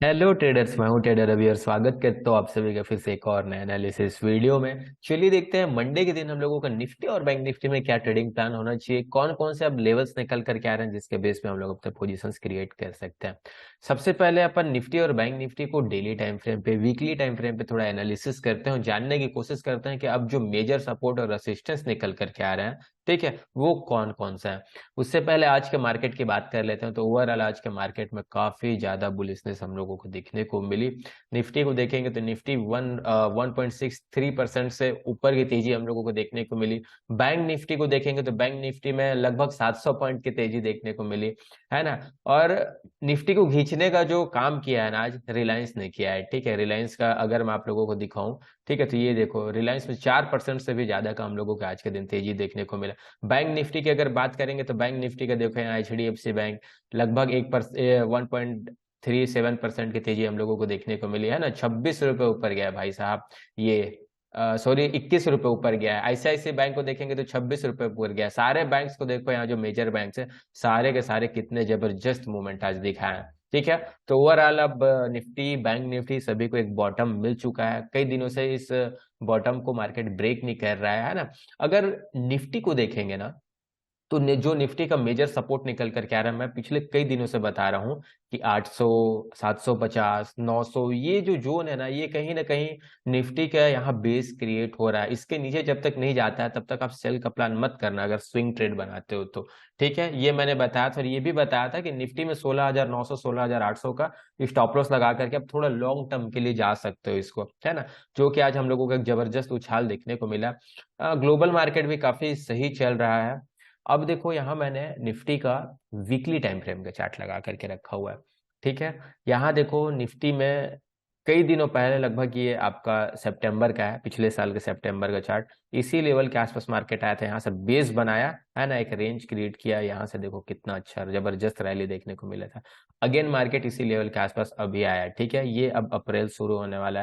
Hello traders, मैं हूं trader अभी और स्वागत करता हूं आप सभी का फिर से एक और नया एनालिसिस वीडियो में। चलिए देखते हैं मंडे के दिन हम लोगों का निफ्टी और बैंक निफ्टी में क्या ट्रेडिंग प्लान होना चाहिए, कौन कौन से अब लेवल्स निकल करके आ रहे हैं जिसके बेस पे हम लोग अपने पोजीशंस क्रिएट कर सकते हैं। सबसे पहले अपन निफ्टी और बैंक निफ्टी को डेली टाइम फ्रेम पे, वीकली टाइम फ्रेम पे थोड़ा एनालिसिस करते हैं और जानने की कोशिश करते हैं कि अब जो मेजर सपोर्ट और रेसिस्टेंस निकल करके आ रहे हैं, ठीक है, वो कौन कौन सा है। उससे पहले आज के मार्केट की बात कर लेते हैं। तो ओवरऑल आज के मार्केट में काफी ज्यादा बुलिशनेस हम लोगों को देखने को मिली। निफ्टी को देखेंगे तो निफ्टी 1.63% से ऊपर की तेजी हम लोगों को देखने को मिली। बैंक निफ्टी को देखेंगे तो बैंक निफ्टी में लगभग 700 पॉइंट की तेजी देखने को मिली, है ना। और निफ्टी को खींचने का जो काम किया है ना आज रिलायंस ने किया है, ठीक है। रिलायंस का अगर मैं आप लोगों को दिखाऊं, ठीक है, तो ये देखो रिलायंस में 4% से भी ज्यादा का हम लोगों को आज के दिन तेजी देखने को मिला। बैंक निफ्टी की अगर बात करेंगे तो बैंक निफ्टी का देखो यहाँ HDFC बैंक लगभग 1.37% की तेजी हम लोगों को देखने को मिली, है ना। 26 रुपए ऊपर गया है भाई साहब ये, सॉरी 21 रुपए ऊपर गया है। ICICI बैंक को देखेंगे तो 26 रुपए ऊपर गया है। सारे बैंक्स को देखो यहाँ जो मेजर बैंक है सारे के सारे कितने जबरदस्त मूवमेंट आज दिखाए हैं, ठीक है। तो ओवरऑल अब निफ्टी बैंक निफ्टी सभी को एक बॉटम मिल चुका है। कई दिनों से इस बॉटम को मार्केट ब्रेक नहीं कर रहा है ना। अगर निफ्टी को देखेंगे ना तो जो निफ्टी का मेजर सपोर्ट निकल कर के आ रहा है, मैं पिछले कई दिनों से बता रहा हूं कि 800, 750, 900 ये जो जोन है ना, ये कहीं ना कहीं निफ्टी का यहाँ बेस क्रिएट हो रहा है। इसके नीचे जब तक नहीं जाता है तब तक आप सेल का प्लान मत करना अगर स्विंग ट्रेड बनाते हो तो, ठीक है। ये मैंने बताया था और ये भी बताया था कि निफ्टी में 16,900 16,800 का स्टॉप लॉस लगा करके आप थोड़ा लॉन्ग टर्म के लिए जा सकते हो इसको, है ना। जो कि आज हम लोगों को एक जबरदस्त उछाल देखने को मिला। ग्लोबल मार्केट भी काफी सही चल रहा है। अब देखो यहाँ मैंने निफ्टी का वीकली टाइम फ्रेम का चार्ट लगा करके रखा हुआ है, ठीक है। यहाँ देखो निफ्टी में कई दिनों पहले, लगभग ये आपका सितंबर का है, पिछले साल के सितंबर का चार्ट, इसी लेवल के आसपास मार्केट आया था। यहाँ से बेस बनाया है ना, एक रेंज क्रिएट किया। यहाँ से देखो कितना अच्छा जबरदस्त रैली देखने को मिला था। अगेन मार्केट इसी लेवल के आसपास अभी आया है, ठीक है। ये अब अप्रैल शुरू होने वाला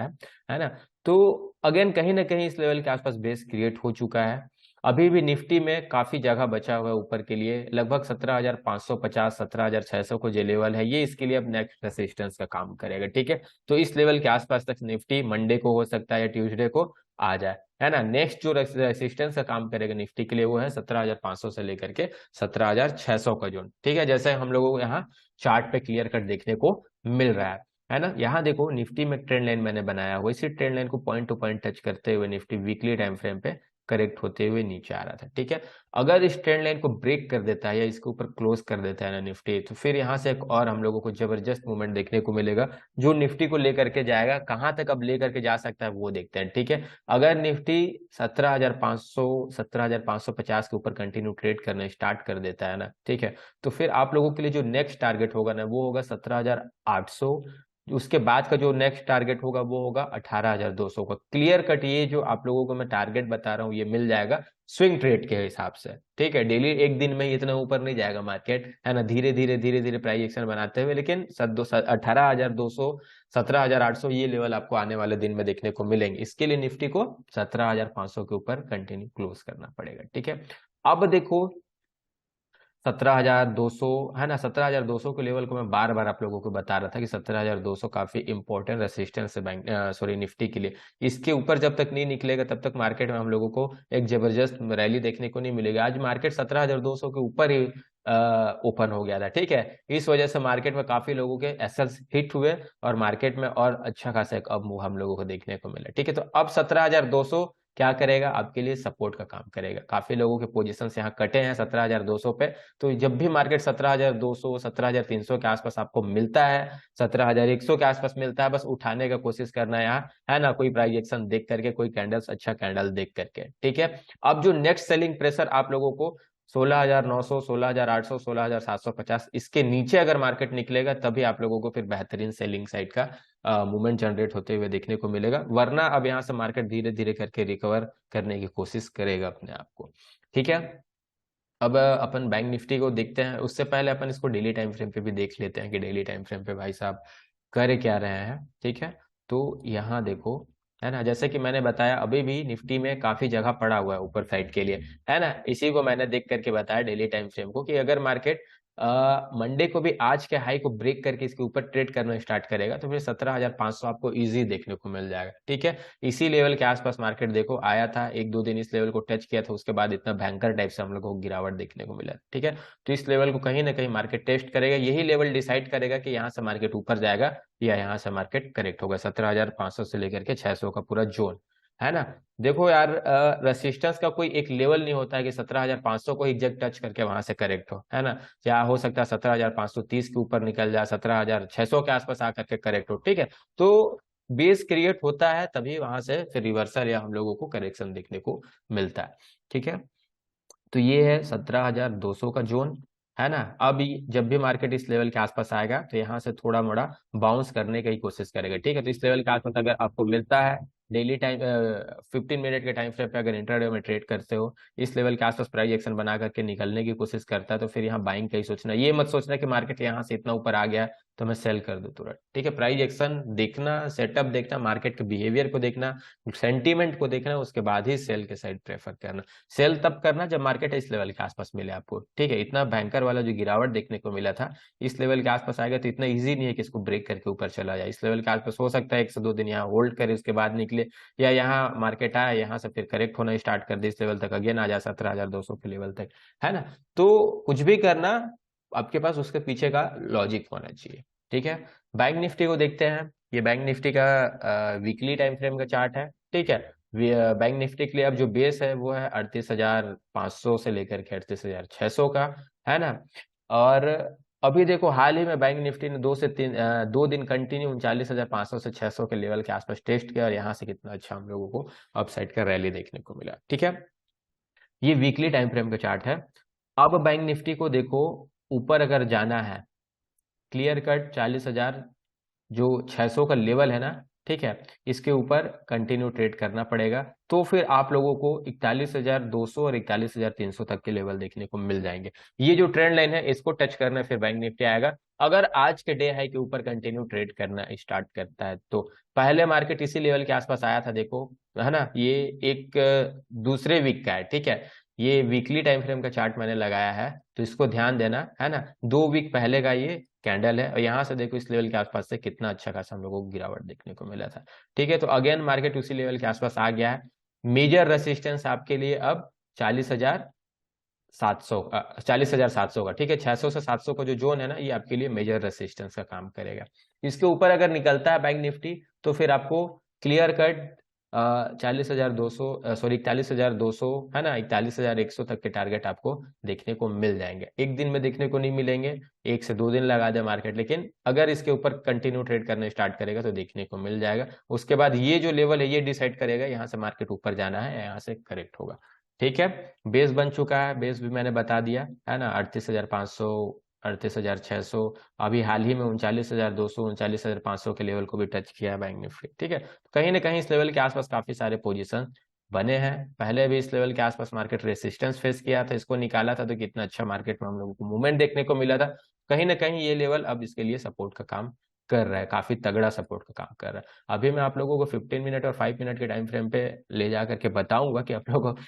है ना। तो अगेन कहीं ना कहीं इस लेवल के आसपास बेस क्रिएट हो चुका है। अभी भी निफ्टी में काफी जगह बचा हुआ है ऊपर के लिए। लगभग 17,550 17,600 को जो लेवल है ये इसके लिए अब नेक्स्ट रेसिस्टेंस का काम करेगा, ठीक है। तो इस लेवल के आसपास तक निफ्टी मंडे को हो सकता है या ट्यूसडे को आ जाए, है ना। नेक्स्ट जो रेसिस्टेंस का काम करेगा निफ्टी के लिए वो है 17,500 से लेकर के 17,600 का जोन, ठीक है। जैसे हम लोगों को यहाँ चार्ट पे क्लियर कट देखने को मिल रहा है ना। यहाँ देखो निफ्टी में ट्रेंड लाइन मैंने बनाया हुआ, इसी ट्रेंड लाइन को पॉइंट टू पॉइंट टच करते हुए निफ्टी वीकली टाइम फ्रेम पे करेक्ट होते हुए नीचे आ रहा था, ठीक है। अगर इस ट्रेंड लाइन को ब्रेक कर देता है या इसके ऊपर क्लोज कर देता है ना निफ्टी, तो फिर यहाँ से एक और हम लोगों को जबरदस्त मूवमेंट देखने को मिलेगा जो निफ्टी को लेकर के जाएगा। कहाँ तक अब लेकर के जा सकता है वो देखते हैं, ठीक है। अगर निफ्टी 17,500 17,550 के ऊपर कंटिन्यू ट्रेड करना स्टार्ट कर देता है ना, ठीक है, तो फिर आप लोगों के लिए जो नेक्स्ट टारगेट होगा ना वो होगा 17,800। उसके बाद का जो नेक्स्ट टारगेट होगा वो होगा 18,200 का। क्लियर कट ये जो आप लोगों को मैं टारगेट बता रहा हूँ ये मिल जाएगा स्विंग ट्रेड के हिसाब से, ठीक है। डेली एक दिन में ही इतना ऊपर नहीं जाएगा मार्केट, है ना। धीरे धीरे धीरे धीरे प्राइस एक्शन बनाते हुए, लेकिन 18,200 17,800 ये लेवल आपको आने वाले दिन में देखने को मिलेंगे। इसके लिए निफ्टी को 17,500 के ऊपर कंटिन्यू क्लोज करना पड़ेगा, ठीक है। अब देखो 17,200, है ना। 17,200 के लेवल को मैं बार बार आप लोगों को बता रहा था कि 17,200 काफी इंपॉर्टेंट रेसिस्टेंस है बैंक सॉरी निफ्टी के लिए। इसके ऊपर जब तक नहीं निकलेगा तब तक मार्केट में हम लोगों को एक जबरदस्त रैली देखने को नहीं मिलेगी। आज मार्केट 17,200 के ऊपर ही ओपन हो गया था, ठीक है। इस वजह से मार्केट में काफी लोगों के एसेट्स हिट हुए और मार्केट में और अच्छा खासा एक अब मूव हम लोगों को देखने को मिला, ठीक है। तो अब 17,200 क्या करेगा, आपके लिए सपोर्ट का काम करेगा। काफी लोगों के पोजीशंस यहाँ कटे हैं 17,200 पे। तो जब भी मार्केट 17,200 17,300 के आसपास आपको मिलता है, 17,100 के आसपास मिलता है, बस उठाने का कोशिश करना है यहाँ, है ना। कोई प्राइस एक्शन देख करके, कोई कैंडल्स अच्छा कैंडल देख करके, ठीक है। अब जो नेक्स्ट सेलिंग प्रेशर आप लोगों को 16,900 16,800 16,750 इसके नीचे अगर मार्केट निकलेगा तभी आप लोगों को फिर बेहतरीन सेलिंग साइड का मूवमेंट जनरेट होते हुए देखने को मिलेगा। वरना अब यहाँ से मार्केट धीरे धीरे करके रिकवर करने की कोशिश करेगा अपने आप को, ठीक है। अब अपन बैंक निफ्टी को देखते हैं। उससे पहले अपन इसको डेली टाइम फ्रेम पे भी देख लेते हैं कि डेली टाइम फ्रेम पे भाई साहब कर क्या रहे हैं, ठीक है। तो यहाँ देखो है ना। जैसे कि मैंने बताया अभी भी निफ्टी में काफी जगह पड़ा हुआ है ऊपर साइड के लिए, है ना। इसी को मैंने देख करके बताया डेली टाइम फ्रेम को कि अगर मार्केट मंडे को भी आज के हाई को ब्रेक करके इसके ऊपर ट्रेड करना स्टार्ट करेगा तो फिर 17,500 आपको इजी देखने को मिल जाएगा, ठीक है। इसी लेवल के आसपास मार्केट देखो आया था, एक दो दिन इस लेवल को टच किया था, उसके बाद इतना भयंकर टाइप से हम लोग को गिरावट देखने को मिला, ठीक है। तो इस लेवल को कहीं ना कहीं मार्केट टेस्ट करेगा, यही लेवल डिसाइड करेगा कि यहाँ से मार्केट ऊपर जाएगा या यहाँ से मार्केट करेक्ट होगा। 17,500 से लेकर के 600 का पूरा जोन, है ना। देखो यार, रेसिस्टेंस का कोई एक लेवल नहीं होता है कि 17,500 को एग्जैक्ट टच करके वहां से करेक्ट हो, है ना। या हो सकता है 17,530 के ऊपर निकल जाए, 17,600 के आसपास आकर के करेक्ट हो, ठीक है। तो बेस क्रिएट होता है तभी वहां से फिर रिवर्सल या हम लोगों को करेक्शन देखने को मिलता है, ठीक है। तो ये है 17,200 का जोन, है ना। अब जब भी मार्केट इस लेवल के आसपास आएगा तो यहाँ से थोड़ा मोड़ा बाउंस करने की कोशिश करेगा, ठीक है। तो इस लेवल के आसपास अगर आपको मिलता है डेली टाइम 15 मिनट के टाइम फ्रेम पे अगर इंट्राडे में ट्रेड करते हो, इस लेवल के आसपास प्राइस एक्शन बना करके निकलने की कोशिश करता है तो फिर यहाँ बाइंग का ही सोचना, ये मत सोचना कि मार्केट यहाँ से इतना ऊपर आ गया तो मैं सेल कर दूं तुरंत, ठीक है। प्राइस एक्शन देखना, सेटअप देखना, मार्केट के बिहेवियर को देखना, सेंटीमेंट को देखना, उसके बाद ही सेल के साइड प्रेफर करना। सेल तब करना जब मार्केट इस लेवल के आसपास मिले आपको, ठीक है। इतना भयंकर वाला जो गिरावट देखने को मिला था इस लेवल के आसपास आएगा तो इतना इजी नहीं है कि इसको ब्रेक करके ऊपर चला जाए। इस लेवल के आसपास हो सकता है 1 से 2 दिन यहाँ होल्ड करे, उसके बाद निकले, या यहाँ मार्केट आए यहाँ से फिर करेक्ट होना स्टार्ट कर दे, इस लेवल तक अगेन आ जाए 17,200 के लेवल तक, है ना। तो कुछ भी करना आपके पास उसके पीछे का लॉजिक होना चाहिए, ठीक है। बैंक निफ्टी को देखते हैं। ये बैंक निफ्टी का वीकली टाइम फ्रेम का चार्ट है, ठीक है। बैंक निफ्टी के लिए अब जो बेस है वो है 38,500 से लेकर के 38,600 का, है ना। और अभी देखो हाल ही में बैंक निफ्टी ने 2 दिन कंटिन्यू 39,500 से 600 के लेवल के आसपास टेस्ट किया और यहाँ से कितना अच्छा हम लोगों को अपसाइड का रैली देखने को मिला, ठीक है। ये वीकली टाइम फ्रेम का चार्ट है। अब बैंक निफ्टी को देखो, ऊपर अगर जाना है क्लियर कट 40,000 जो 600 का लेवल है ना, ठीक है, इसके ऊपर कंटिन्यू ट्रेड करना पड़ेगा तो फिर आप लोगों को 41,200 और 41,300 तक के लेवल देखने को मिल जाएंगे। ये जो ट्रेंड लाइन है इसको टच करना फिर बैंक निफ्टी आएगा। अगर आज के डे हाई के ऊपर कंटिन्यू ट्रेड करना स्टार्ट करता है तो पहले मार्केट इसी लेवल के आसपास आया था, देखो, है ना। ये एक दूसरे वीक का है, ठीक है। ये वीकली टाइम फ्रेम का चार्ट मैंने लगाया है तो इसको ध्यान देना, है ना। 2 वीक पहले का ये कैंडल है और यहाँ से देखो इस लेवल के आसपास से कितना अच्छा खासा हम लोगों को गिरावट देखने को मिला था, ठीक है। तो अगेन मार्केट उसी लेवल के आसपास आ गया है। मेजर रेसिस्टेंस आपके लिए अब 40,700, 40,700 का, ठीक है। 600 से 700 का जो जोन है ना ये आपके लिए मेजर रेसिस्टेंस का काम करेगा। इसके ऊपर अगर निकलता है बैंक निफ्टी तो फिर आपको क्लियर कट 40,200, सॉरी 41,200, है ना, 41,100 तक के टारगेट आपको देखने को मिल जाएंगे। एक दिन में देखने को नहीं मिलेंगे, 1 से 2 दिन लगा दे मार्केट, लेकिन अगर इसके ऊपर कंटिन्यू ट्रेड करना स्टार्ट करेगा तो देखने को मिल जाएगा। उसके बाद ये जो लेवल है ये डिसाइड करेगा यहाँ से मार्केट ऊपर जाना है या यहाँ से करेक्ट होगा, ठीक है। बेस बन चुका है, बेस भी मैंने बता दिया, है ना। 38,500, 38,600, अभी हाल ही में 39,200, 39,500 के लेवल को भी टच किया है बैंक निफ्टी, ठीक है। तो कहीं ना कहीं इस लेवल के आसपास काफी सारे पोजीशन बने हैं। पहले भी इस लेवल के आसपास मार्केट रेसिस्टेंस फेस किया था, इसको निकाला था तो कितना अच्छा मार्केट में हम लोगों को मूवमेंट देखने को मिला था। कहीं ना कहीं ये लेवल अब इसके लिए सपोर्ट का काम कर रहा है, काफी तगड़ा सपोर्ट का काम कर रहा है। अभी मैं आप लोगों को 15 मिनट और 5 मिनट के टाइम फ्रेम पे ले जा करके बताऊंगा कि आप लोगों को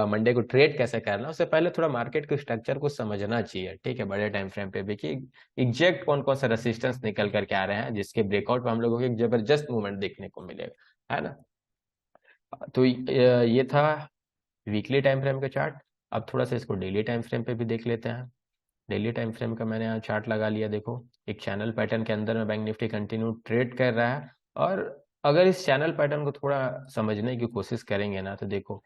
मंडे को ट्रेड कैसे करना। उससे पहले थोड़ा मार्केट के स्ट्रक्चर को समझना चाहिए, ठीक है, बड़े टाइम फ्रेम पे भी कि एग्जैक्ट कौन कौन सा रेसिस्टेंस निकल करके आ रहे हैं जिसके ब्रेकआउट पे हम लोगों को एक जबरदस्त मूवमेंट देखने को मिलेगा, है ना। तो ये था वीकली टाइम फ्रेम का चार्ट। अब थोड़ा सा इसको डेली टाइम फ्रेम पे भी देख लेते हैं। डेली टाइम फ्रेम का मैंने यहाँ चार्ट लगा लिया, देखो एक चैनल पैटर्न के अंदर में बैंक निफ्टी कंटिन्यू ट्रेड कर रहा है। और अगर इस चैनल पैटर्न को थोड़ा समझने की कोशिश करेंगे ना तो देखो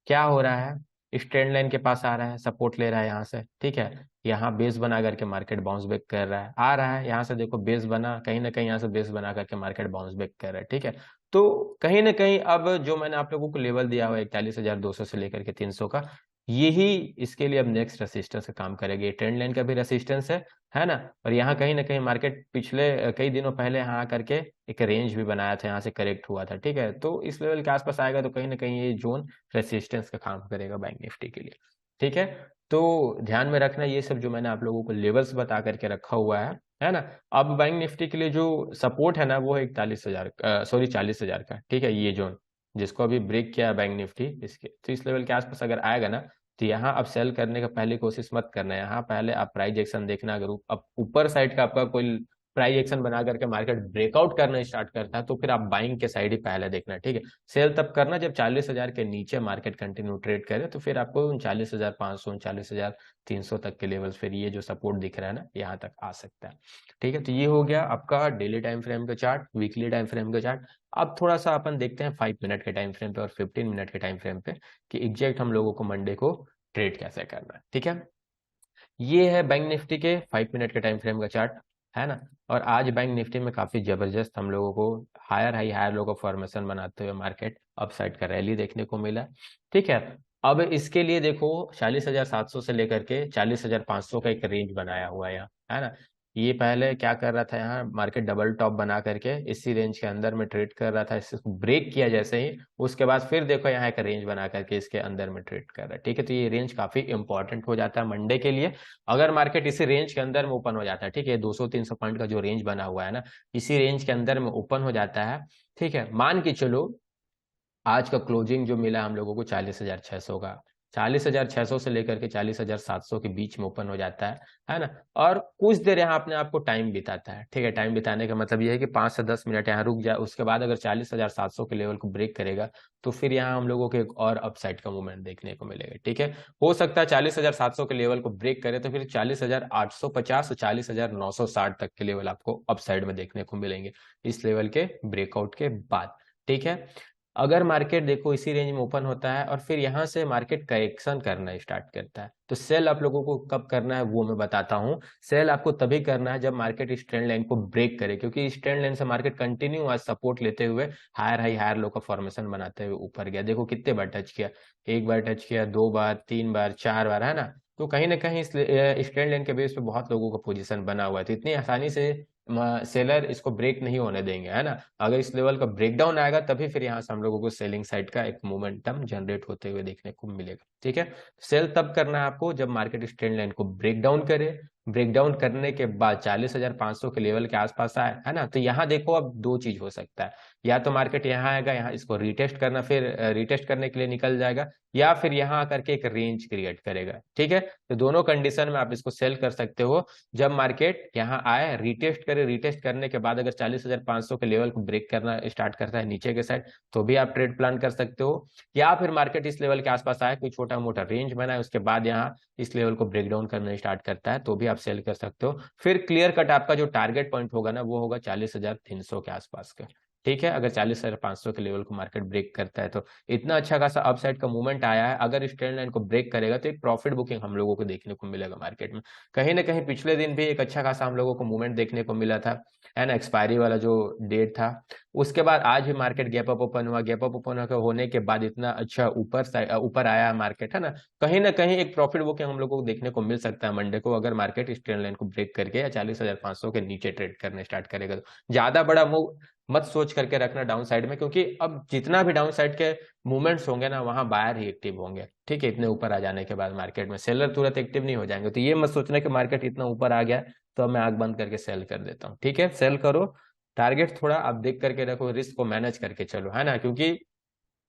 क्या हो रहा है। इस ट्रेंड लाइन के पास आ रहा है, सपोर्ट ले रहा है यहाँ से, ठीक है। यहाँ बेस बना करके मार्केट बाउंस बैक कर रहा है, आ रहा है यहाँ से, देखो बेस बना, कहीं ना कहीं यहाँ से बेस बना करके मार्केट बाउंस बैक कर रहा है, ठीक है। तो कहीं ना कहीं अब जो मैंने आप लोगों को लेवल दिया हुआ है 41,200 से लेकर के 300 का, यही इसके लिए अब नेक्स्ट रेसिस्टेंस का काम करेगी। ये ट्रेंड लाइन का भी रेसिस्टेंस है ना। और यहाँ कहीं ना कहीं मार्केट पिछले कई दिनों पहले यहाँ करके एक रेंज भी बनाया था, यहाँ से करेक्ट हुआ था, ठीक है। तो इस लेवल के आसपास आएगा तो कहीं ना कहीं ये जोन रेसिस्टेंस का काम करेगा बैंक निफ्टी के लिए, ठीक है। तो ध्यान में रखना ये सब जो मैंने आप लोगों को लेवल्स बता करके रखा हुआ है, है ना। अब बैंक निफ्टी के लिए जो सपोर्ट है ना वो है 41,000, सॉरी 40,000 का, ठीक है, ये जोन जिसको अभी ब्रेक किया है बैंक निफ्टी, इसके तो इस लेवल के आसपास अगर आएगा ना, तो यहाँ अब सेल करने का पहले कोशिश मत करना है। यहाँ पहले आप प्राइस एक्शन देखना, अगर अब ऊपर साइड का आपका कोई प्राइस एक्शन बना करके मार्केट ब्रेकआउट करना स्टार्ट करता है, तो फिर आप बाइंग के साइड ही पहले देखना, ठीक है। सेल तब करना जब 40,000 के नीचे मार्केट कंटिन्यू ट्रेड करे, तो फिर आपको 39,500, 39,300 तक के लेवल्स, फिर ये जो सपोर्ट दिख रहा है ना, यहाँ तक आ सकता है, ठीक है। तो ये हो गया आपका डेली टाइम फ्रेम का चार्ट, वीकली टाइम फ्रेम का चार्ट। अब थोड़ा सा अपन देखते हैं 5 मिनट के टाइम फ्रेम पे और 15 मिनट के टाइम फ्रेम पे, कि एग्जैक्ट हम लोगों को मंडे को ट्रेड कैसे करना है, ठीक है। ये है बैंक निफ्टी के 5 मिनट के टाइम फ्रेम का चार्ट, है ना। और आज बैंक निफ्टी में काफी जबरदस्त हम लोगों को हायर लो का फॉर्मेशन बनाते हुए मार्केट अपसाइड का रैली देखने को मिला, ठीक है। अब इसके लिए देखो 40,700 से लेकर के 40,500 का एक रेंज बनाया हुआ है यहाँ, है ना। ये पहले क्या कर रहा था, यहाँ मार्केट डबल टॉप बना करके इसी रेंज के अंदर में ट्रेड कर रहा था, इसको ब्रेक किया जैसे ही, उसके बाद फिर देखो यहाँ एक रेंज बना करके इसके अंदर में ट्रेड कर रहा है, ठीक है। तो ये रेंज काफी इंपॉर्टेंट हो जाता है मंडे के लिए, अगर मार्केट इसी रेंज के अंदर में ओपन हो जाता है, ठीक है। 200-300 पॉइंट का जो रेंज बना हुआ है ना, इसी रेंज के अंदर में ओपन हो जाता है, ठीक है। मान के चलो आज का क्लोजिंग जो मिला हम लोगों को 40,600 का, 40,600 से लेकर के 40,700 के बीच में ओपन हो जाता है ना। और कुछ देर यहाँ अपने आप को टाइम बिताता है, ठीक है। टाइम बिताने का मतलब ये है कि 5 से 10 मिनट यहाँ रुक जाए, उसके बाद अगर 40,700 के लेवल को ब्रेक करेगा, तो फिर यहाँ हम लोगों को एक और अपसाइड का मूवमेंट देखने को मिलेगा, ठीक है। हो सकता है 40,700 के लेवल को ब्रेक करे तो फिर 40,850 और 40,960 तक के लेवल आपको अपसाइड में देखने को मिलेंगे इस लेवल के ब्रेकआउट के बाद, ठीक है। अगर मार्केट देखो इसी रेंज में ओपन होता है और फिर यहां से मार्केट करेक्शन करना स्टार्ट करता है, तो सेल आप लोगों को कब करना है वो मैं बताता हूं। सेल आपको तभी करना है जब मार्केट इस ट्रेंड लाइन को ब्रेक करे, क्योंकि इस ट्रेंड लाइन से मार्केट कंटिन्यू आज सपोर्ट लेते हुए हायर लो का फॉर्मेशन बनाते हुए ऊपर गया। देखो कितने बार टच किया, एक बार टच किया, 2 बार, 3 बार, 4 बार, है ना। तो कहीं ना कहीं इस ट्रेंड लाइन के बेस पे बहुत लोगों का पोजीशन बना हुआ है, तो इतनी आसानी से सेलर इसको ब्रेक नहीं होने देंगे, है ना। अगर इस लेवल का ब्रेकडाउन आएगा तभी फिर यहाँ से हम लोगों को सेलिंग साइड का एक मोमेंटम जनरेट होते हुए देखने को मिलेगा, ठीक है। सेल तब करना है आपको जब मार्केट इस ट्रेंड लाइन को ब्रेकडाउन करे, ब्रेकडाउन करने के बाद 40,500 के लेवल के आसपास आए, है ना। तो यहाँ देखो अब दो चीज हो सकता है, या तो मार्केट यहाँ आएगा, यहाँ इसको रिटेस्ट करना, फिर रिटेस्ट करने के लिए निकल जाएगा, या फिर यहाँ आकर के एक रेंज क्रिएट करेगा, ठीक है। तो दोनों कंडीशन में आप इसको सेल कर सकते हो। जब मार्केट यहाँ आए, रिटेस्ट करे, रिटेस्ट करने के बाद अगर 40,500 के लेवल को ब्रेक करना स्टार्ट करता है नीचे के साइड, तो भी आप ट्रेड प्लान कर सकते हो। या फिर मार्केट इस लेवल के आसपास आए, कोई छोटा मोटा रेंज बनाए, उसके बाद यहाँ इस लेवल को ब्रेक डाउन करना स्टार्ट करता है, तो भी आप सेल कर सकते हो। फिर क्लियर कट आपका जो टारगेट पॉइंट होगा ना, वो होगा 40,300 के आसपास का, ठीक है। अगर 40,500 के लेवल को मार्केट ब्रेक करता है, तो इतना अच्छा खासा अपसाइड का मूवमेंट आया है, अगर इस ट्रेंड लाइन को ब्रेक करेगा तो एक प्रॉफिट बुकिंग हम लोगों को देखने को मिलेगा मार्केट में। कहीं ना कहीं पिछले दिन भी एक अच्छा खासा हम लोगों को मूवमेंट देखने को मिला था, है ना, एक्सपायरी वाला जो डेट था। उसके बाद आज भी मार्केट गैप अप ओपन हुआ, गैप अप ओपन होने के बाद इतना अच्छा ऊपर आया मार्केट, है ना कहीं एक प्रॉफिट बुकिंग हम लोगों को देखने को मिल सकता है मंडे को, अगर मार्केट इस ट्रेंड लाइन को ब्रेक करके या 40,500 के नीचे ट्रेड करने स्टार्ट करेगा। तो ज्यादा बड़ा मूव मत सोच करके रखना डाउन साइड में, क्योंकि अब जितना भी डाउन साइड के मूवमेंट्स होंगे ना, वहां बायर ही एक्टिव होंगे, ठीक है। इतने ऊपर आ जाने के बाद मार्केट में सेलर तुरंत एक्टिव नहीं हो जाएंगे। तो ये मत सोचना कि मार्केट इतना ऊपर आ गया तो अब मैं आंख बंद करके सेल कर देता हूँ, ठीक है। सेल करो, टारगेट थोड़ा आप देख करके रखो, रिस्क को मैनेज करके चलो, है ना, क्योंकि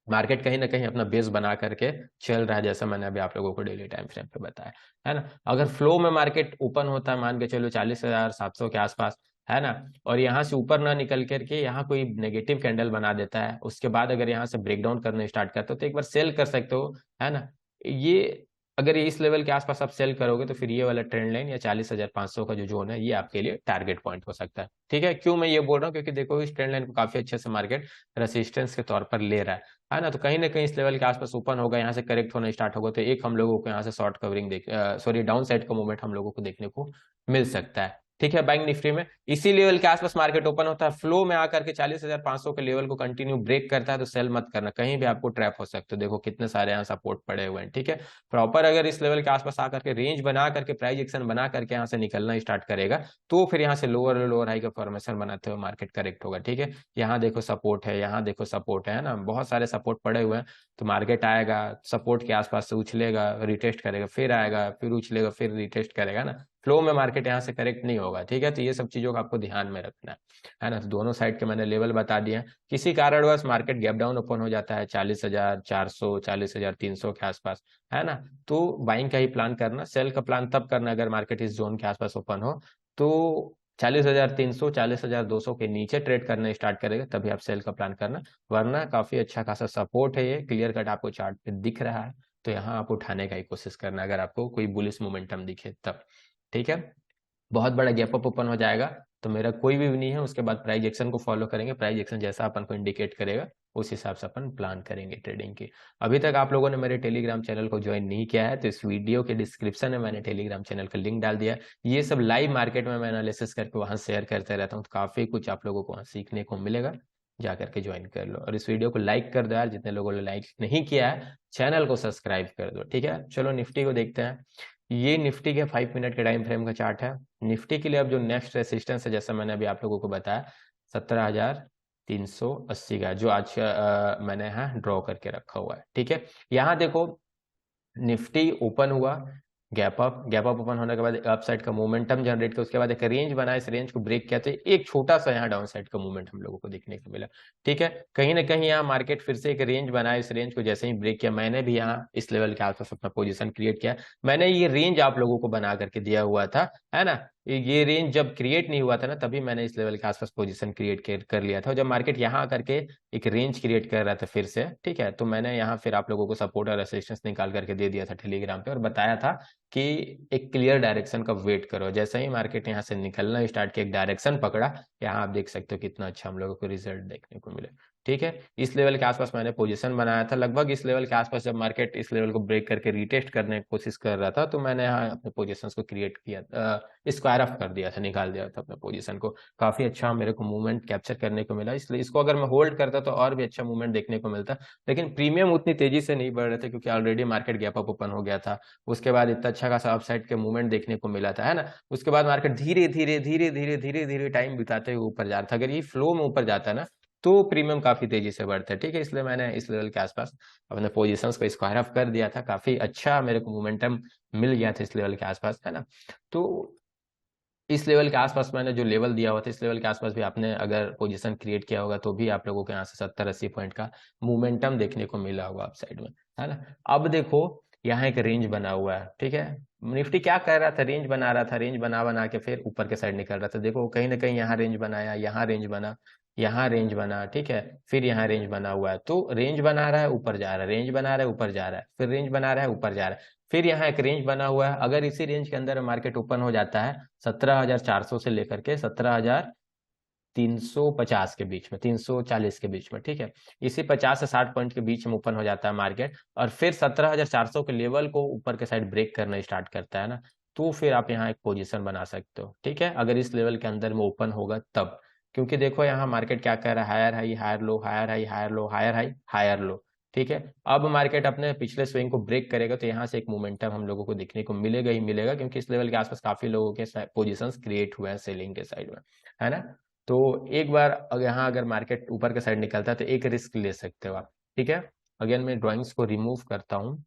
मार्केट कहीं ना कहीं अपना बेस बना करके चल रहा है, जैसा मैंने अभी आप लोगों को डेली टाइम फ्रेम पे बताया, है ना। अगर फ्लो में मार्केट ओपन होता है, मान के चलो 40,700 के आसपास, है ना, और यहाँ से ऊपर ना निकल करके यहाँ कोई नेगेटिव कैंडल बना देता है, उसके बाद अगर यहाँ से ब्रेकडाउन करना स्टार्ट करते हो, तो एक बार सेल कर सकते हो, है ना। ये अगर ये इस लेवल के आसपास आप सेल करोगे, तो फिर ये वाला ट्रेंड लाइन या 40,500 का जो जोन है, ये आपके लिए टारगेट पॉइंट हो सकता है, ठीक है। क्यों मैं ये बोल रहा हूँ, क्योंकि देखो इस ट्रेंड लाइन को काफी अच्छे से मार्केट रेसिस्टेंस के तौर पर ले रहा है ना। तो कहीं ना कहीं इस लेवल के आसपास ओपन होगा, यहाँ से करेक्ट होना स्टार्ट होगा, तो एक हम लोगों को यहाँ से short covering sorry down side का मूवमेंट हम लोगों को देखने को मिल सकता है, ठीक है। बैंक निफ्टी में इसी लेवल के आसपास मार्केट ओपन होता है, फ्लो में आकर के 40,500 के लेवल को कंटिन्यू ब्रेक करता है, तो सेल मत करना, कहीं भी आपको ट्रैप हो सकते हो। देखो कितने सारे यहाँ सपोर्ट पड़े हुए हैं, ठीक है। प्रॉपर अगर इस लेवल के आसपास आकर के रेंज बना करके प्राइस एक्शन बना करके यहाँ से निकलना स्टार्ट करेगा, तो फिर यहाँ से लोअर हाई का फॉर्मेशन बनाते हुए मार्केट करेक्ट होगा, ठीक है। यहाँ देखो सपोर्ट है, यहाँ देखो सपोर्ट है ना, बहुत सारे सपोर्ट पड़े हुए हैं। तो मार्केट आएगा, सपोर्ट के आसपास से उछलेगा, रिटेस्ट करेगा, फिर आएगा, फिर उछलेगा, फिर रिटेस्ट करेगा ना। फ्लो में मार्केट यहाँ से करेक्ट नहीं होगा, ठीक है। तो ये सब चीजों का आपको ध्यान में रखना है ना। तो दोनों साइड के मैंने लेवल बता दिए हैं। किसी कारणवश मार्केट गैप डाउन ओपन हो जाता है 40,400 40,300 के आसपास, है ना, तो बाइंग का ही प्लान करना। सेल का प्लान तब करना अगर मार्केट इस जोन के आसपास ओपन हो, तो 40,300 40,200 के नीचे ट्रेड करना स्टार्ट करेगा तभी आप सेल का प्लान करना। वरना काफी अच्छा खासा सपोर्ट है, ये क्लियर कट आपको चार्ट पे दिख रहा है, तो यहाँ आप उठाने का ही कोशिश करना अगर आपको कोई बुलिश मोमेंटम दिखे तब, ठीक है। बहुत बड़ा गैप अप ओपन हो जाएगा तो मेरा कोई भी नहीं है, उसके बाद प्राइस एक्शन को फॉलो करेंगे। प्राइस एक्शन जैसा अपन को इंडिकेट करेगा उस हिसाब से अपन प्लान करेंगे ट्रेडिंग की। अभी तक आप लोगों ने मेरे टेलीग्राम चैनल को ज्वाइन नहीं किया है तो इस वीडियो के डिस्क्रिप्शन में मैंने टेलीग्राम चैनल का लिंक डाल दिया है। ये सब लाइव मार्केट में मैं एनालिसिस करके वहां शेयर करते रहता हूँ, तो काफी कुछ आप लोगों को वहां सीखने को मिलेगा। जा करके ज्वाइन कर लो और इस वीडियो को लाइक कर दो यार, जितने लोगों ने लाइक नहीं किया है चैनल को सब्सक्राइब कर दो, ठीक है। चलो निफ्टी को देखते हैं। ये निफ्टी के 5 मिनट के टाइम फ्रेम का चार्ट है। निफ्टी के लिए अब जो नेक्स्ट रेसिस्टेंस है, जैसा मैंने अभी आप लोगों को बताया, 17,380 का, जो आज मैंने यहाँ ड्रॉ करके रखा हुआ है, ठीक है। यहाँ देखो निफ्टी ओपन हुआ, गैप अप ओपन होने के बाद अप साइड का मोमेंटम जनरेट किया, उसके बाद एक रेंज बना, इस रेंज को ब्रेक किया तो एक छोटा सा यहाँ डाउन साइड का मूवमेंट हम लोगों को देखने को मिला, ठीक है। कहीं ना कहीं यहाँ मार्केट फिर से एक रेंज बना, इस रेंज को जैसे ही ब्रेक किया, मैंने भी यहाँ इस लेवल के आसपास अपना पोजीशन क्रिएट किया। मैंने ये रेंज आप लोगों को बना करके दिया हुआ था, है ना। ये रेंज जब क्रिएट नहीं हुआ था ना, तभी मैंने इस लेवल के आसपास पोजीशन क्रिएट कर लिया था। जब मार्केट यहाँ करके एक रेंज क्रिएट कर रहा था फिर से, ठीक है, तो मैंने यहाँ फिर आप लोगों को सपोर्ट और रेसिस्टेंस निकाल करके दे दिया था टेलीग्राम पे और बताया था कि एक क्लियर डायरेक्शन का वेट करो। जैसे ही मार्केट यहाँ से निकलना स्टार्ट किया, एक डायरेक्शन पकड़ा, यहाँ आप देख सकते हो कितना अच्छा हम लोगों को रिजल्ट देखने को मिले, ठीक है। इस लेवल के आसपास मैंने पोजीशन बनाया था, लगभग इस लेवल के आसपास जब मार्केट इस लेवल को ब्रेक करके रीटेस्ट करने की कोशिश कर रहा था, तो मैंने यहाँ अपने पोजीशंस को क्रिएट किया, स्क्वायर ऑफ कर दिया था, निकाल दिया था अपने पोजीशन को। काफी अच्छा मेरे को मूवमेंट कैप्चर करने को मिला, इसलिए इसको अगर मैं होल्ड करता तो और भी अच्छा मूवमेंट देखने को मिलता। लेकिन प्रीमियम उतनी तेजी से नहीं बढ़ रहे थे क्योंकि already market gap up open हो गया था। उसके बाद इतना अच्छा खासा अपसाइड के मूवमेंट देखने को मिला था, है ना। उसके बाद मार्केट धीरे धीरे धीरे धीरे धीरे धीरे टाइम बिताते हुए ऊपर जा रहा था। अगर ये फ्लो में ऊपर जाता है ना, तो प्रीमियम काफी तेजी से बढ़ता है, ठीक है। इसलिए मैंने इस लेवल के आसपास अपने पोजीशंस को स्क्वायर ऑफ कर दिया था। काफी अच्छा मेरे को मोमेंटम मिल गया था इस लेवल के आसपास, है ना। तो इस लेवल के आसपास मैंने जो लेवल दिया हुआ था, इस लेवल के आसपास भी आपने अगर पोजीशन क्रिएट किया होगा तो भी आप लोगों को यहाँ से 70-80 पॉइंट का मोमेंटम देखने को मिला होगा अप साइड में, है ना। अब देखो यहाँ एक रेंज बना हुआ है, ठीक है। निफ्टी क्या कर रहा था, रेंज बना रहा था, रेंज बना बना के फिर ऊपर के साइड निकल रहा था। देखो कहीं ना कहीं यहाँ रेंज बनाया, यहाँ रेंज बना, यहाँ रेंज बना, ठीक है, फिर यहाँ रेंज बना हुआ है। तो रेंज बना रहा है, ऊपर जा रहा है, रेंज बना रहा है, ऊपर जा रहा है, फिर रेंज बना रहा है, ऊपर जा रहा है, फिर यहाँ एक रेंज बना हुआ है। अगर इसी रेंज के अंदर मार्केट ओपन हो जाता है 17,400 से लेकर के 17,350 के बीच में, 340 के बीच में, ठीक है, इसी 50 से 60 पॉइंट के बीच में ओपन हो जाता है मार्केट, और फिर 17,400 के लेवल को ऊपर के साइड ब्रेक करना स्टार्ट करता है ना, तो फिर आप यहाँ एक पोजीशन बना सकते हो, ठीक है, अगर इस लेवल के अंदर में ओपन होगा तब। क्योंकि देखो यहाँ मार्केट क्या कर रहा है, higher high higher low, higher high higher low, higher high higher low, ठीक है। अब मार्केट अपने पिछले स्विंग को ब्रेक करेगा तो यहाँ से एक मोमेंटम हम लोगों को देखने को मिलेगा ही मिलेगा, क्योंकि इस लेवल के आसपास काफी लोगों के पोजीशंस क्रिएट हुए हैं सेलिंग के साइड में, है ना। तो एक बार यहाँ अगर मार्केट ऊपर के साइड निकलता है तो एक रिस्क ले सकते हो आप, ठीक है। अगेन मैं ड्राइंग्स को रिमूव करता हूँ।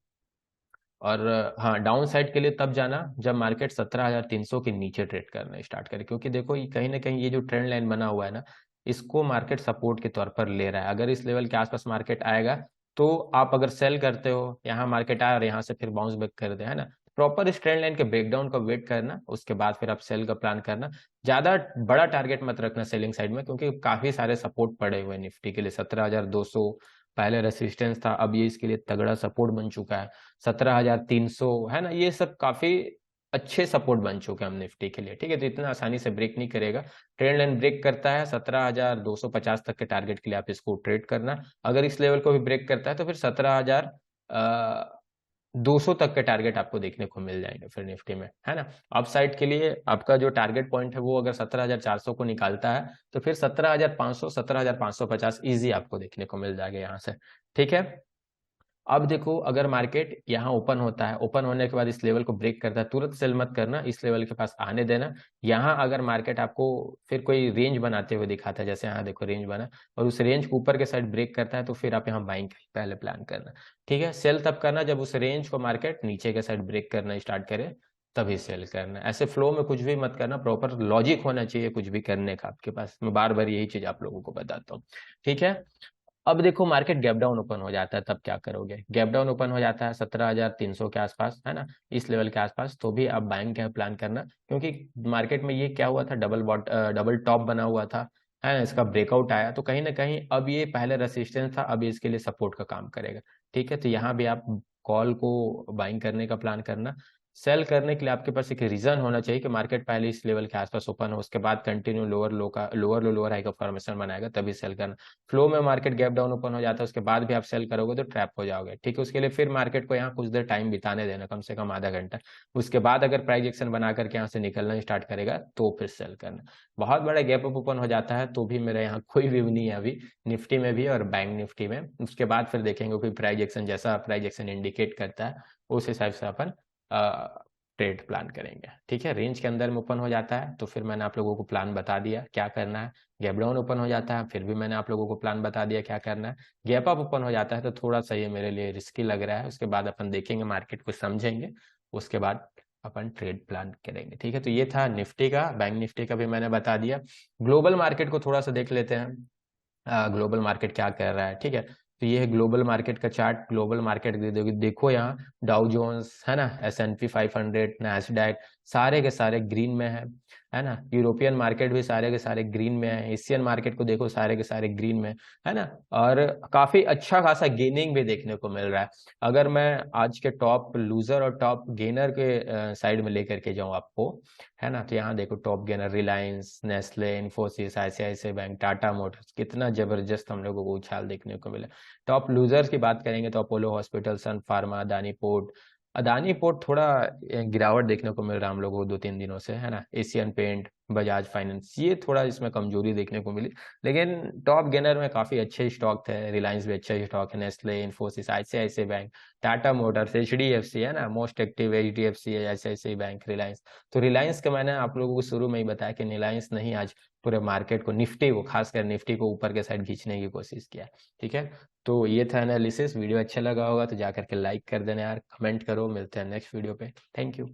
और हाँ, डाउन साइड के लिए तब जाना जब मार्केट 17,300 के नीचे ट्रेड करना स्टार्ट करे, क्योंकि देखो ये कहीं ना कहीं ये जो ट्रेंड लाइन बना हुआ है ना, इसको मार्केट सपोर्ट के तौर पर ले रहा है। अगर इस लेवल के आसपास मार्केट आएगा तो आप अगर सेल करते हो, यहाँ मार्केट आए और यहाँ से फिर बाउंस बैक कर दे, है ना, प्रॉपर इस ट्रेंड लाइन के ब्रेकडाउन का वेट करना, उसके बाद फिर आप सेल का प्लान करना। ज्यादा बड़ा टारगेट मत रखना सेलिंग साइड में, क्योंकि काफी सारे सपोर्ट पड़े हुए हैं निफ्टी के लिए। 17,200 पहले रेसिस्टेंस था, अब ये इसके लिए तगड़ा सपोर्ट बन चुका है। 17,300, है ना, ये सब काफी अच्छे सपोर्ट बन चुके हैं हम निफ्टी के लिए, ठीक है। तो इतना आसानी से ब्रेक नहीं करेगा। ट्रेंड लाइन ब्रेक करता है 17,250 तक के टारगेट के लिए आप इसको ट्रेड करना। अगर इस लेवल को भी ब्रेक करता है तो फिर 17,200 तक के टारगेट आपको देखने को मिल जाएंगे फिर निफ्टी में, है ना। अप साइड के लिए आपका जो टारगेट पॉइंट है वो अगर 17,400 को निकालता है तो फिर 17,500 17,550 इजी आपको देखने को मिल जाएगा यहाँ से, ठीक है। अब देखो अगर मार्केट यहाँ ओपन होता है, ओपन होने के बाद इस लेवल को ब्रेक करता है, तुरंत सेल मत करना, इस लेवल के पास आने देना। यहाँ अगर मार्केट आपको फिर कोई रेंज बनाते हुए दिखाता है, जैसे यहाँ देखो रेंज बना और उस रेंज को ऊपर के साइड ब्रेक करता है, तो फिर आप यहाँ बाइंग पहले प्लान करना, ठीक है। सेल तब करना जब उस रेंज को मार्केट नीचे के साइड ब्रेक करना स्टार्ट करे, तभी सेल करना है। ऐसे फ्लो में कुछ भी मत करना, प्रॉपर लॉजिक होना चाहिए कुछ भी करने का आपके पास। मैं बार बार यही चीज आप लोगों को बताता हूँ, ठीक है। अब देखो मार्केट गैप डाउन ओपन हो जाता है, तब क्या करोगे? गैप डाउन ओपन हो जाता है 17,300 के आसपास, है ना, इस लेवल के आसपास, तो भी आप बाइंग का प्लान करना, क्योंकि मार्केट में ये क्या हुआ था, डबल टॉप बना हुआ था, है ना, इसका ब्रेकआउट आया, तो कहीं ना कहीं अब ये पहले रेसिस्टेंस था, अब ये इसके लिए सपोर्ट का काम करेगा, ठीक है। तो यहाँ भी आप कॉल को बाइंग करने का प्लान करना। सेल करने के लिए आपके पास एक रीजन होना चाहिए कि मार्केट पहले इस लेवल के आसपास ओपन हो, उसके बाद कंटिन्यू लोअर लो का लोअर लो लोअर हाई का फॉर्मेशन बनाएगा, तभी सेल करना। फ्लो में मार्केट गैप डाउन ओपन हो जाता है, उसके बाद भी आप सेल करोगे तो ट्रैप हो जाओगे, ठीक है। उसके लिए फिर मार्केट को यहाँ कुछ देर टाइम बिताने देना, कम से कम आधा घंटा। उसके बाद अगर प्राइस एक्शन बना करके यहाँ से निकलना स्टार्ट करेगा तो फिर सेल करना। बहुत बड़ा गैप अप ओपन हो जाता है तो भी मेरे यहाँ कोई व्यू नहीं है अभी, निफ्टी में भी और बैंक निफ्टी में। उसके बाद फिर देखेंगे कोई प्राइस एक्शन, जैसा प्राइस एक्शन इंडिकेट करता है उस हिसाब से अपन ट्रेड प्लान करेंगे, ठीक है। रेंज के अंदर में ओपन हो जाता है तो फिर मैंने आप लोगों को प्लान बता दिया क्या करना है। गैप डाउन ओपन हो जाता है, फिर भी मैंने आप लोगों को प्लान बता दिया क्या करना है। गैप अप ओपन हो जाता है तो थोड़ा सा ये मेरे लिए रिस्की लग रहा है, उसके बाद अपन देखेंगे मार्केट को समझेंगे, उसके बाद अपन ट्रेड प्लान करेंगे, ठीक है। तो ये था निफ्टी का, बैंक निफ्टी का भी मैंने बता दिया। ग्लोबल मार्केट को थोड़ा सा देख लेते हैं, ग्लोबल मार्केट क्या कर रहा है, ठीक है। तो ये है ग्लोबल मार्केट का चार्ट। ग्लोबल मार्केट देखो यहाँ, डाउ जोन्स, है ना, S&P 500, नैस्डैक, सारे के सारे ग्रीन में है ना। यूरोपियन मार्केट भी सारे के सारे ग्रीन में है। एशियन मार्केट को देखो, सारे के सारे ग्रीन में है ना। और काफी अच्छा खासा गेनिंग भी देखने को मिल रहा है। अगर मैं आज के टॉप लूजर और टॉप गेनर के साइड में लेकर के जाऊं आपको, है ना, तो यहाँ देखो top gainer Reliance, Nestle, Infosys, ICICI bank, Tata Motors, कितना जबरदस्त हम लोगों को उछाल देखने को मिला। टॉप लूजर्स की बात करेंगे तो Apollo hospital, Sun pharma, Adani port. Adani port थोड़ा गिरावट देखने को मिल रहा है हम लोगों को 2-3 दिनों से, है ना। एशियन पेंट, बजाज फाइनेंस, ये थोड़ा इसमें कमजोरी देखने को मिली। लेकिन टॉप गेनर में काफी अच्छे स्टॉक थे, रिलायंस भी अच्छा स्टॉक है, Nestle, Infosys, ICICI bank, Tata Motors, HDFC, है ना, मोस्ट एक्टिव HDFC है, ICICI बैंक, रिलायंस। तो रिलायंस का मैंने आप लोगों को शुरू में ही बताया कि रिलायंस नहीं आज पूरे मार्केट को, निफ्टी को, खासकर निफ्टी को ऊपर के साइड खींचने की कोशिश किया, ठीक है। तो ये था एनालिसिस। वीडियो अच्छा लगा होगा तो जाकर के लाइक कर देना यार, कमेंट करो। मिलते हैं नेक्स्ट वीडियो पे। Thank you.